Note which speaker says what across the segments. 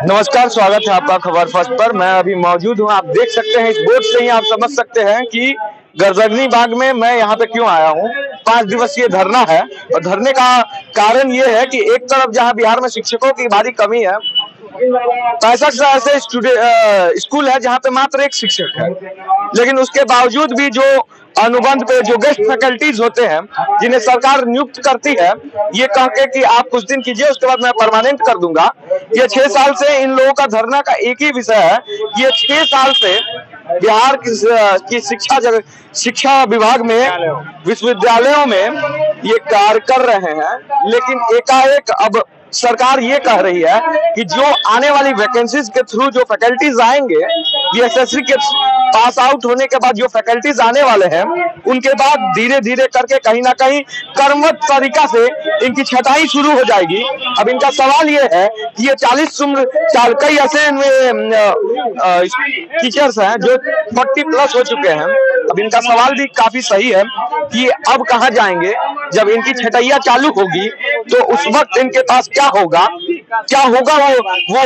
Speaker 1: नमस्कार, स्वागत है आपका खबर फर्स्ट पर। मैं अभी मौजूद हूं, आप देख सकते हैं इस बोर्ड से ही आप समझ सकते हैं कि गर्जनी बाग में मैं यहाँ पे क्यों आया हूँ। 5 दिवसीय धरना है और धरने का कारण ये है कि एक तरफ जहाँ बिहार में शिक्षकों की भारी कमी है, 65 ऐसे स्कूल है जहाँ पे मात्र एक शिक्षक है, लेकिन उसके बावजूद भी जो अनुबंध पे जो गेस्ट फैकल्टीज होते हैं जिन्हें सरकार नियुक्त करती है, ये कह के कि आप कुछ दिन कीजिए उसके बाद मैं परमानेंट कर दूंगा। ये 6 साल से इन लोगों का धरना का एक ही विषय है। ये 6 साल से बिहार की शिक्षा विभाग में विश्वविद्यालयों में ये कार्य कर रहे हैं, लेकिन एकाएक अब सरकार ये कह रही है कि जो आने वाली वैकेंसीज के थ्रू जो फैकल्टीज आएंगे, बीएसएससी के पास आउट होने के बाद जो फैकल्टीज आने वाले हैं, उनके बाद धीरे धीरे करके कहीं ना कहीं क्रमबद्ध तरीका से इनकी छटाई शुरू हो जाएगी। अब इनका सवाल ये है कि ये 40 उम्र कई ऐसे टीचर्स हैं जो 40 प्लस हो चुके हैं। अब इनका सवाल भी काफी सही है कि अब कहाँ जाएंगे जब इनकी छटैया चालू होगी, तो उस वक्त इनके पास क्या होगा वो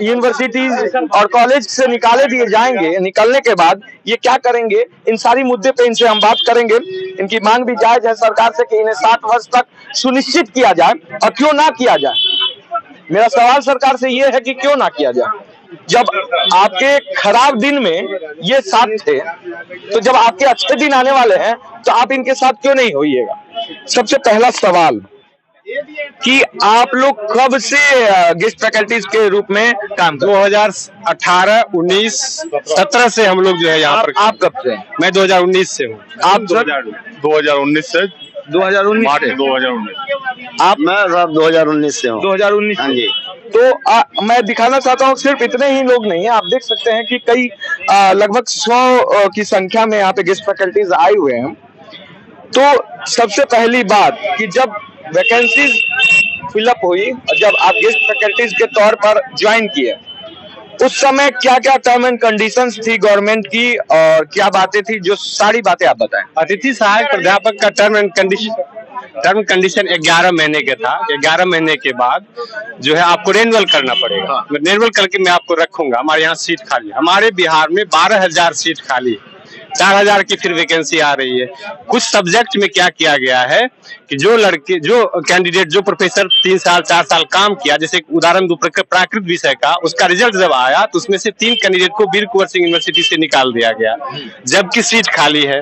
Speaker 1: यूनिवर्सिटीज और कॉलेज से निकाले दिए जाएंगे। निकलने के बाद ये क्या करेंगे, इन सारी मुद्दे पे इनसे हम बात करेंगे। इनकी मांग भी जायज है सरकार से कि इन्हें 60 वर्ष तक सुनिश्चित किया जाए, और क्यों ना किया जाए। मेरा सवाल सरकार से ये है कि क्यों ना किया जाए। जब आपके खराब दिन में ये साथ थे, तो जब आपके अच्छे दिन आने वाले हैं तो आप इनके साथ क्यों नहीं होइएगा। सबसे पहला सवाल कि आप लोग कब से गेस्ट फैकल्टीज के रूप में काम कर?
Speaker 2: 2018, 19, 17 से हम लोग जो है यहाँ पर।
Speaker 1: आप कब से?
Speaker 2: मैं 2019 से हूँ।
Speaker 1: आप
Speaker 2: 2019 से
Speaker 1: 2019
Speaker 2: आप?
Speaker 1: मैं 2019 से हूँ। 2019। हाँ जी। तो मैं दिखाना चाहता हूँ, सिर्फ इतने ही लोग नहीं है, आप देख सकते हैं कि कई लगभग 100 की संख्या में यहाँ पे गेस्ट फैकल्टीज आए हुए हैं। तो सबसे पहली बात कि जब वैकेंसीज फिलअप हुई और जब आप गेस्ट फैकल्टीज के तौर पर ज्वाइन किए, उस समय क्या क्या टर्म एंड कंडीशंस थी गवर्नमेंट की और क्या बातें थी, जो सारी बातें आप बताएं।
Speaker 2: अतिथि सहायक प्राध्यापक का टर्म एंड कंडीशन 11 महीने के था। 11 महीने के बाद जो है आपको रेन्युअल करना पड़ेगा। रेन्युअल करके मैं आपको रखूंगा। हमारे यहाँ सीट खाली, हमारे बिहार में 12,000 सीट खाली, 4,000 की फिर वैकेंसी आ रही है। कुछ सब्जेक्ट में क्या किया गया है कि जो कैंडिडेट जो प्रोफेसर 3 साल 4 साल काम किया, जैसे उदाहरण दो प्राकृत विषय का, उसका रिजल्ट जब आया तो उसमें से 3 कैंडिडेट को वीर कुंवर सिंह यूनिवर्सिटी से निकाल दिया गया, जबकि सीट खाली है।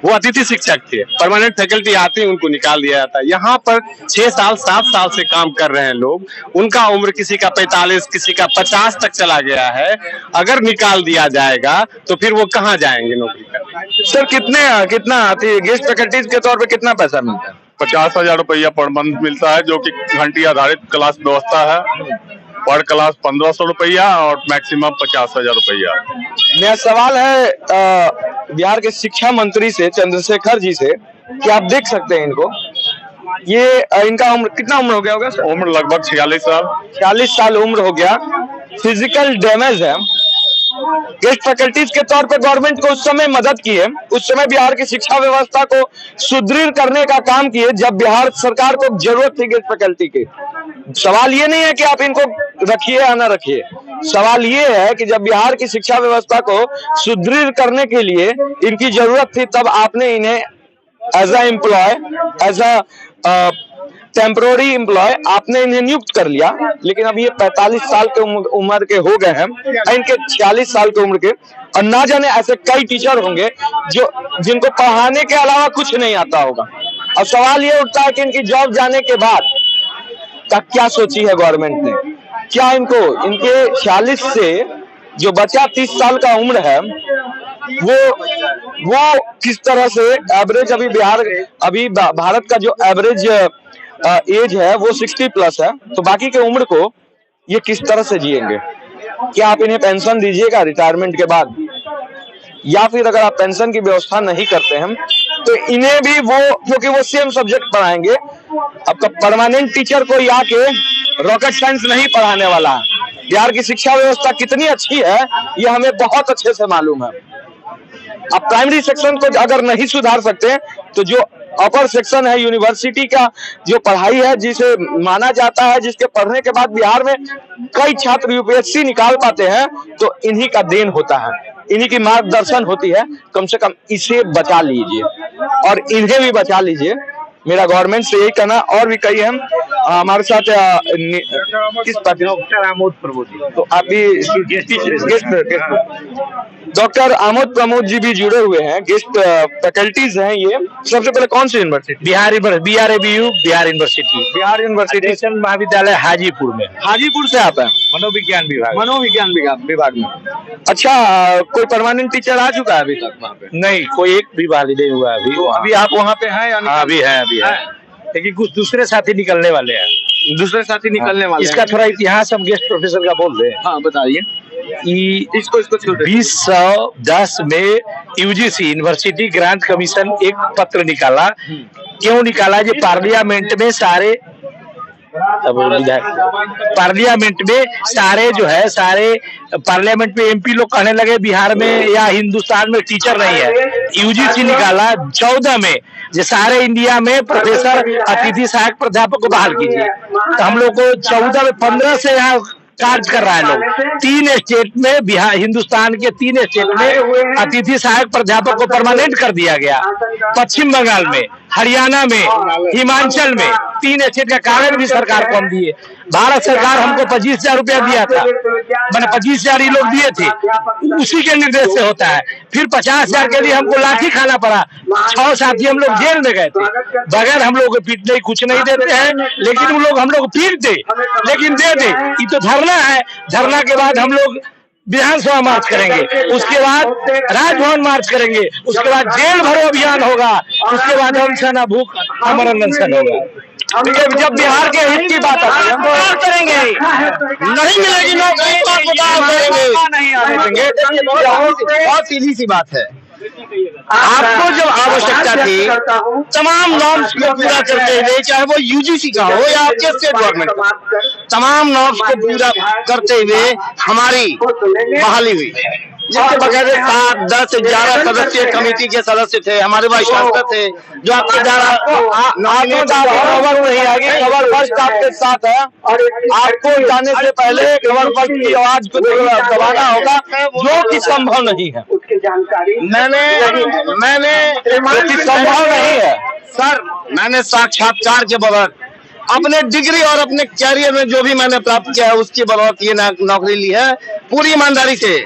Speaker 2: वो अतिथि शिक्षक थे, परमानेंट फैकल्टी आते हैं उनको निकाल दिया जाता है। यहाँ पर 6 साल 7 साल से काम कर रहे हैं लोग, उनका उम्र किसी का 45, किसी का 50 तक चला गया है। अगर निकाल दिया जाएगा तो फिर वो कहाँ जाएंगे नौकरी करने।
Speaker 1: सर कितना गेस्ट फैकल्टीज के तौर पे कितना पैसा मिलता है?
Speaker 3: 50,000 रुपया पर मंथ मिलता है, जो कि घंटी आधारित क्लास व्यवस्था है। पर क्लास 1,500 रुपया और मैक्सिमम 50,000 रुपया।
Speaker 1: मेरा सवाल है बिहार के शिक्षा मंत्री से, चंद्रशेखर जी से, कि आप देख सकते हैं इनको, ये इनका उम्र कितना उम्र हो गया होगा सर?
Speaker 3: उम्र लगभग 46 साल।
Speaker 1: 46 साल उम्र हो गया। फिजिकल डैमेज है। गेस्ट फैकल्टीज के तौर पे गवर्नमेंट को उस समय मदद की है, उस समय बिहार की शिक्षा व्यवस्था को सुदृढ़ करने का काम किए जब बिहार सरकार को जरूरत थी गेस्ट फैकल्टी की। सवाल ये नहीं है कि आप इनको रखिए या ना रखिए, सवाल ये है कि जब बिहार की शिक्षा व्यवस्था को सुदृढ़ करने के लिए इनकी जरूरत थी, तब आपने इन्हें as a employee, as a temporary employee आपने इन्हें नियुक्त कर लिया। लेकिन अब ये 45 साल के उम्र के हो गए हैं, इनके 46 साल की उम्र के, और ना जाने ऐसे कई टीचर होंगे जिनको पढ़ाने के अलावा कुछ नहीं आता होगा। अब सवाल ये उठता है कि इनकी जॉब जाने के बाद तक क्या सोची है गवर्नमेंट ने। क्या इनके 46 से जो बचा 30 साल का उम्र है, वो किस तरह से एवरेज, अभी भारत का जो एवरेज एज है वो 60 प्लस है, तो बाकी के उम्र को ये किस तरह से जिएंगे। क्या आप इन्हें पेंशन दीजिएगा रिटायरमेंट के बाद, या फिर अगर आप पेंशन की व्यवस्था नहीं करते हैं तो इन्हें भी क्योंकि वो सेम सब्जेक्ट पढ़ाएंगे। आपका परमानेंट टीचर कोई आके रॉकेट साइंस नहीं पढ़ाने वाला है। बिहार की शिक्षा व्यवस्था कितनी अच्छी है ये हमें बहुत अच्छे से मालूम है। आप प्राइमरी सेक्शन को अगर नहीं सुधार सकते तो जो अपर सेक्शन है यूनिवर्सिटी का जो पढ़ाई है, जिसे माना जाता है, जिसके पढ़ने के बाद बिहार में कई छात्र यूपीएससी निकाल पाते हैं, तो इन्हीं का देन होता है, इन्हीं की मार्गदर्शन होती है। कम से कम इसे बचा लीजिए और इन्हें भी बचा लीजिए, मेरा गवर्नमेंट से यही कहना। और भी कई हैं हमारे साथ, किस डॉक्टर आमोद प्रमोद, तो आप भी डॉक्टर आमोद प्रमोद जी भी जुड़े हुए हैं, गेस्ट फैकल्टीज हैं ये। सबसे पहले कौन सी यूनिवर्सिटी?
Speaker 4: बिहार यूनिवर्सिटी महाविद्यालय हाजीपुर में।
Speaker 1: हाजीपुर से आप हैं?
Speaker 4: मनोविज्ञान
Speaker 1: विभाग में। अच्छा, कोई परमानेंट टीचर आ चुका है अभी तक वहाँ पे?
Speaker 4: नहीं, कोई एक भी बहाली नहीं हुआ अभी।
Speaker 1: तो अभी आप वहाँ पे हैं?
Speaker 4: अभी है लेकिन कुछ दूसरे साथी निकलने वाले हैं।
Speaker 1: दूसरे साथी निकलने वाले
Speaker 4: इसका थोड़ा इतिहास हम गेस्ट प्रोफेसर का बोल रहे हैं।
Speaker 1: हाँ, बताइए।
Speaker 4: इसको 2010 में यूजीसी यूनिवर्सिटी ग्रांट कमीशन एक पत्र निकाला। क्यों निकाला? जो पार्लियामेंट में सारे पार्लियामेंट में एमपी लोग कहने लगे बिहार में या हिंदुस्तान में टीचर नहीं है। यूजीसी निकाला 14 में, जो सारे इंडिया में प्रोफेसर, अतिथि सहायक प्राध्यापक को बहाल कीजिए। तो हम लोग को 14 में 15 से यहाँ कार्य कर रहा है लोग। 3 स्टेट में, बिहार हिंदुस्तान के 3 स्टेट में अतिथि सहायक प्राध्यापक को परमानेंट कर दिया गया। पश्चिम बंगाल में, हरियाणा में, हिमाचल में 3 स्टेट का कारण भी सरकार को हम दिए। भारत सरकार हमको 25,000 रुपया दिया था, मैंने 25,000 लोग दिए थे, उसी के निर्देश से होता है। फिर 50,000 के लिए हमको लाठी खाना पड़ा। 6 साथी हम लोग जेल में गए थे, बगैर हम लोग को पीटने कुछ नहीं देते हैं, लेकिन वो लोग हम लोग पीट दे, लेकिन दे दे। ये तो धरना है। धरना के बाद हम लोग विधानसभा मार्च करेंगे, उसके बाद राजभवन मार्च करेंगे, उसके बाद जेल भरो अभियान होगा, उसके बाद अनशन, भूख आमरण अनशन होगा। जब बिहार के हित की बात आती है हम तो करेंगे, नहीं मिलेगी नौकरी तो नहीं आने देंगे। बहुत सीधी सी बात है। आपको जो आवश्यकता थी तमाम नॉर्म्स को पूरा करते हुए, चाहे वो यूजीसी का हो या आपके स्टेट गवर्नमेंट का, तमाम नॉर्म्स को पूरा करते हुए हमारी बहाली हुई, जिसके बगैर 7, 10, 11 सदस्यीय कमेटी के सदस्य थे, हमारे वाइस चांसलर थे, जो आपके द्वारा खबर नहीं आएगी। खबर फर्स्ट आपके साथ है, आपको जाने से पहले खबर फर्स्ट की आवाज को दबाना होगा, जो कि संभव नहीं है। मैंने संभव नहीं है सर। मैंने साक्षात्कार के बगैर अपने डिग्री और अपने कैरियर में जो भी मैंने प्राप्त किया है उसकी बदौलत ये नौकरी ली है, पूरी ईमानदारी से।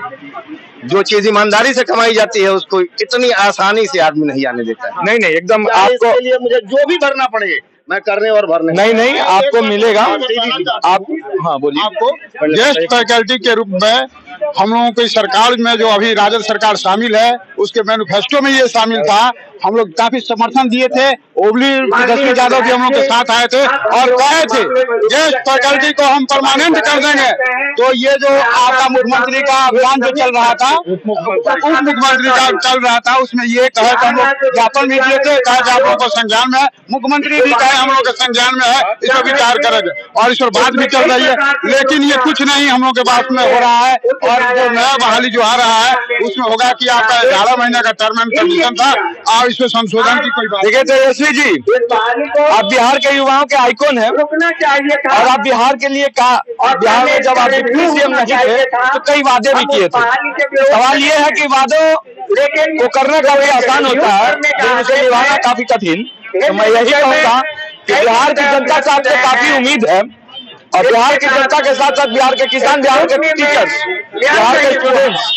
Speaker 4: जो चीज ईमानदारी से कमाई जाती है उसको इतनी आसानी से आदमी नहीं आने देता है। नहीं एकदम आपको लिए मुझे जो भी भरना पड़े मैं करने और भरने नहीं आपको मिलेगा। आप हाँ बोलिए।
Speaker 5: आपको गेस्ट फैकल्टी के रूप में हम लोगों की सरकार में जो अभी राजद सरकार शामिल है उसके मैनिफेस्टो में ये शामिल था। हम लोग काफी समर्थन दिए थे। ओबली तेजस्वी यादव भी हम लोग के साथ आए थे और कहे थे गेस्ट फैकल्टी को हम परमानेंट कर देंगे। तो ये जो आपका मुख्यमंत्री का अभियान जो चल रहा था, उप मुख्यमंत्री का चल रहा था, उसमें ये कहे कि हम लोग ज्ञापन भी दिए थे, कहे आप लोगों को संज्ञान में है, मुख्यमंत्री भी कहे हम लोग के संज्ञान में है, इस पर विचार करेंगे और इस पर बात भी चल रही है। लेकिन ये कुछ नहीं हम लोग के बात में हो रहा है। और जो नया बहाली जो आ रहा है उसमें होगा कि आपका 11 महीने का टर्म एंड कंडीशन था और इसमें संशोधन की कोई बात।
Speaker 1: देखिए तेजस्वी जी, आप बिहार के युवाओं के आइकॉन हैं और आप बिहार के लिए बिहार में जब आप डिप्टी सीएम नहीं थे तो कई वादे भी किए थे। सवाल ये है कि वादों को करना काफी आसान होता है, लेकिन उसे निभाना काफी कठिन। तो मैं यही कहूँगा कि बिहार की जनता से आपसे काफी उम्मीद है और बिहार की जनता के साथ साथ बिहार के किसान, बिहार के टीचर्स, बिहार के स्टूडेंट्स,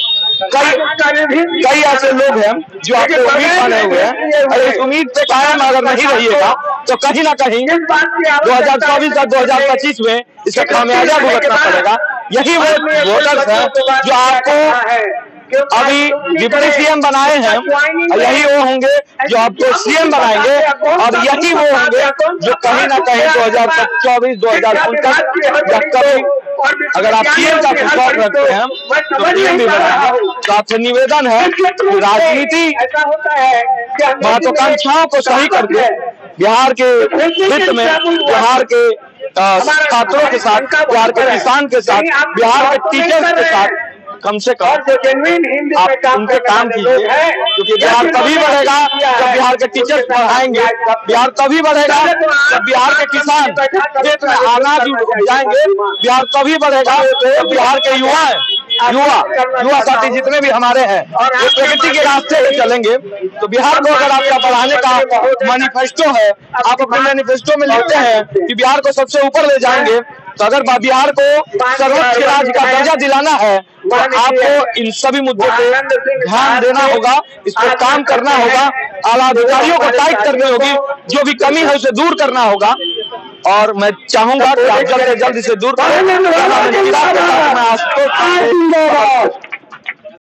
Speaker 1: कई ऐसे लोग हैं जो आपसे उम्मीद बने हुए हैं और इस उम्मीद पे कायम अगर नहीं रहिएगा तो कहीं ना कहीं 2024 और 2025 में इसका खामियाजा भुगतना पड़ेगा। यही वो वोटर्स हैं जो आपको अभी डिप्टी सीएम बनाए हैं और यही वो होंगे जो आपको सीएम बनाएंगे और यही वो होंगे जो कहीं ना कहीं 2024, 2029 या कभी अगर आप पीएम का विश्वास रखते हैं तो पीएम भी बनाएंगे। तो आपसे निवेदन है कि राजनीति महत्वाकांक्षाओं को सही करके बिहार के हित में, बिहार के छात्रों के साथ, बिहार के किसान के साथ, बिहार के टीचर्स के साथ कम से कम आप उनके काम कीजिए, क्योंकि बिहार तभी बढ़ेगा जब बिहार के टीचर्स पढ़ाएंगे, बिहार तभी बढ़ेगा जब बिहार के किसान खेत में अनाज उपजाएंगे, बिहार तभी बढ़ेगा जब बिहार के युवा साथी जितने भी हमारे हैं वो प्रगति के रास्ते पे चलेंगे। तो बिहार को अगर आपका बढ़ाने का मैनिफेस्टो है, आप अपने मैनिफेस्टो में लिखते हैं कि बिहार को सबसे ऊपर ले जाएंगे, तो अगर बिहार को सर्वोच्च राज्य का दर्जा दिलाना है तो आपको इन सभी मुद्दों पे ध्यान देना होगा, इस पर काम करना होगा, आला अधिकारियों को टाइट करनी होगी, जो भी कमी है उसे दूर करना होगा। और मैं चाहूंगा कि आप जल्द से जल्द इसे दूर करें।